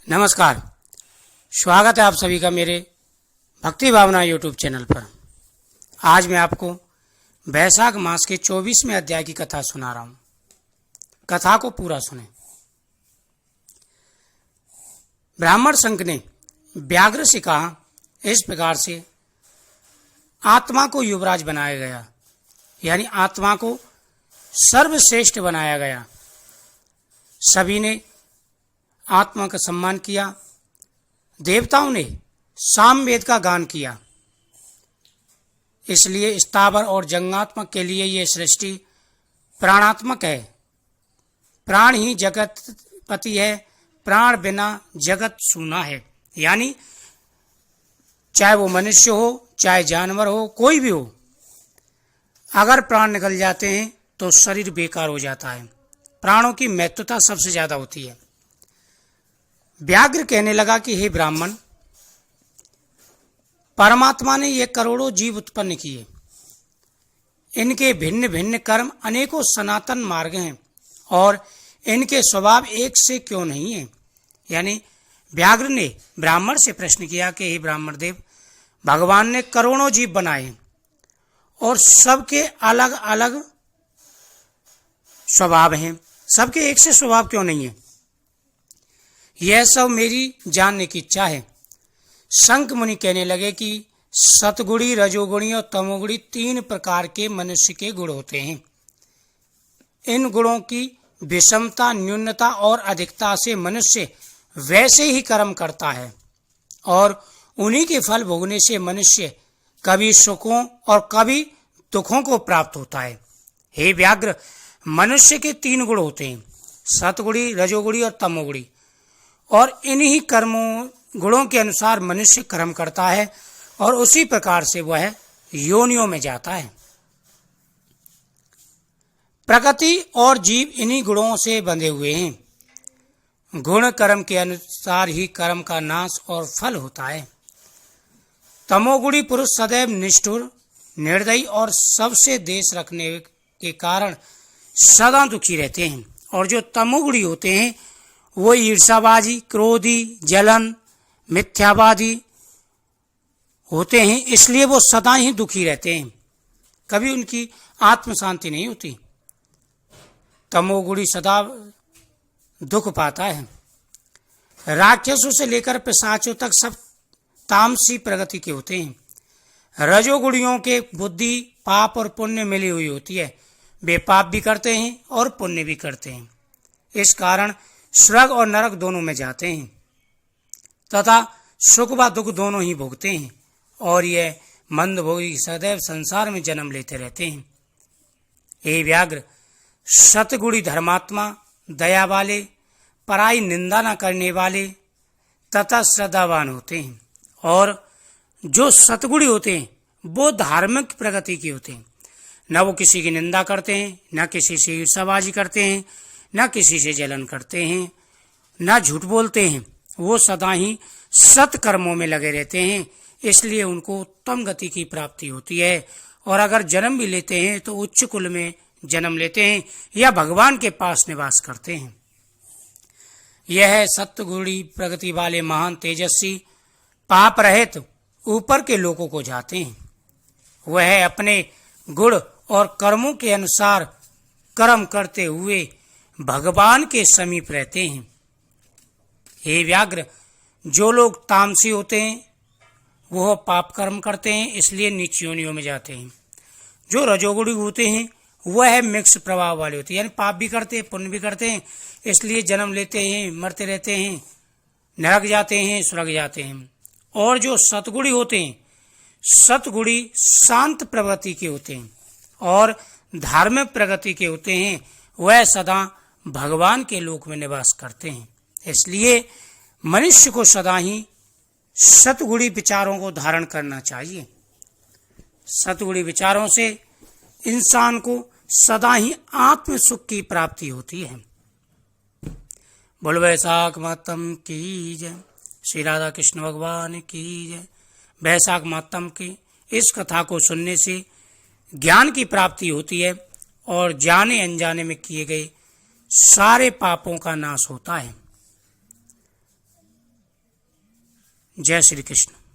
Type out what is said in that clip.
नमस्कार, स्वागत है आप सभी का मेरे भक्ति भावना यूट्यूब चैनल पर। आज मैं आपको वैशाख मास के 24वें अध्याय की कथा सुना रहा हूं। कथा को पूरा सुने। ब्राह्मण शंख ने व्याघ्र से कहा, इस प्रकार से आत्मा को युवराज बनाया गया, यानी आत्मा को सर्वश्रेष्ठ बनाया गया। सभी ने आत्मा का सम्मान किया। देवताओं ने सामवेद का गान किया। इसलिए स्थावर और जंगात्मक के लिए यह सृष्टि प्राणात्मक है। प्राण ही जगत पति है, प्राण बिना जगत सूना है। यानी चाहे वो मनुष्य हो, चाहे जानवर हो, कोई भी हो, अगर प्राण निकल जाते हैं तो शरीर बेकार हो जाता है। प्राणों की महत्वता सबसे ज्यादा होती है। व्याघ्र कहने लगा कि हे ब्राह्मण, परमात्मा ने ये करोड़ों जीव उत्पन्न किए। इनके भिन्न भिन्न कर्म, अनेकों सनातन मार्ग हैं और इनके स्वभाव एक से क्यों नहीं है। यानी व्याघ्र ने ब्राह्मण से प्रश्न किया कि हे ब्राह्मण देव, भगवान ने करोड़ों जीव बनाए और सबके अलग अलग स्वभाव हैं, सबके एक से स्वभाव क्यों नहीं है। यह सब मेरी जानने की इच्छा है। शंख मुनि कहने लगे कि सतगुणी, रजोगुणी और तमोगुणी 3 प्रकार के मनुष्य के गुण होते हैं। इन गुणों की विषमता, न्यूनता और अधिकता से मनुष्य वैसे ही कर्म करता है और उन्हीं के फल भोगने से मनुष्य कभी सुखों और कभी दुखों को प्राप्त होता है। हे व्याघ्र, मनुष्य के 3 गुण होते हैं, सतगुणी, रजोगुणी और तमोगुणी, और इन्हीं कर्मों गुणों के अनुसार मनुष्य कर्म करता है और उसी प्रकार से वह योनियों में जाता है। प्रकृति और जीव इन्हीं गुणों से बंधे हुए हैं। गुण कर्म के अनुसार ही कर्म का नाश और फल होता है। तमोगुणी पुरुष सदैव निष्ठुर, निर्दयी और सबसे देश रखने के कारण सदा दुखी रहते हैं, और जो तमोगुणी होते हैं वो ईर्षाबाजी, क्रोधी, जलन, मिथ्यावादी होते हैं। इसलिए वो सदा ही दुखी रहते हैं, कभी उनकी आत्म शांति नहीं होती। तमोगुणी सदा दुख पाता है। राक्षसों से लेकर पिशाचों तक सब तामसी प्रगति के होते हैं। रजोगुणियों के बुद्धि पाप और पुण्य मिली हुई होती है। वे पाप भी करते हैं और पुण्य भी करते हैं। इस कारण स्वर्ग और नरक दोनों में जाते हैं तथा सुख व दुख दोनों ही भोगते हैं, और यह मंदभोगी सदैव संसार में जन्म लेते रहते हैं। हे व्याघ्र, सतगुणी धर्मात्मा, दया वाले, पराई निंदा न करने वाले तथा श्रद्धावान होते हैं, और जो सतगुणी होते हैं वो धार्मिक प्रगति के होते हैं। न वो किसी की निंदा करते हैं, न किसी से ईर्षाबाजी करते हैं, न किसी से जलन करते हैं, न झूठ बोलते हैं। वो सदा ही सत्कर्मों में लगे रहते हैं। इसलिए उनको उत्तम गति की प्राप्ति होती है, और अगर जन्म भी लेते हैं तो उच्च कुल में जन्म लेते हैं या भगवान के पास निवास करते हैं। यह सत्गुणी प्रगति वाले महान तेजस्वी पाप रहित ऊपर के लोकों को जाते हैं। वह अपने गुण और कर्मों के अनुसार कर्म करते हुए भगवान के समीप रहते हैं। हे व्याघ्र, जो लोग तामसी होते हैं वो पाप कर्म करते हैं, इसलिए नीच योनियों में जाते हैं। जो रजोगुणी होते हैं वह मिक्स प्रभाव वाले होते हैं, यानी पाप भी करते हैं, पुण्य भी करते हैं, इसलिए जन्म लेते हैं, मरते रहते हैं, नरक जाते हैं, स्वर्ग जाते हैं। और जो सतगुणी होते हैं, सतगुणी शांत प्रवृत्ति के होते हैं और धार्मिक प्रगति के होते हैं, वह सदा भगवान के लोक में निवास करते हैं। इसलिए मनुष्य को सदा ही सतगुणी विचारों को धारण करना चाहिए। सतगुणी विचारों से इंसान को सदा ही आत्म सुख की प्राप्ति होती है। बोल वैशाख मातम की जय। श्री राधा कृष्ण भगवान की जय। वैशाख मातम की इस कथा को सुनने से ज्ञान की प्राप्ति होती है और जाने अनजाने में किए गए सारे पापों का नाश होता है। जय श्री कृष्ण।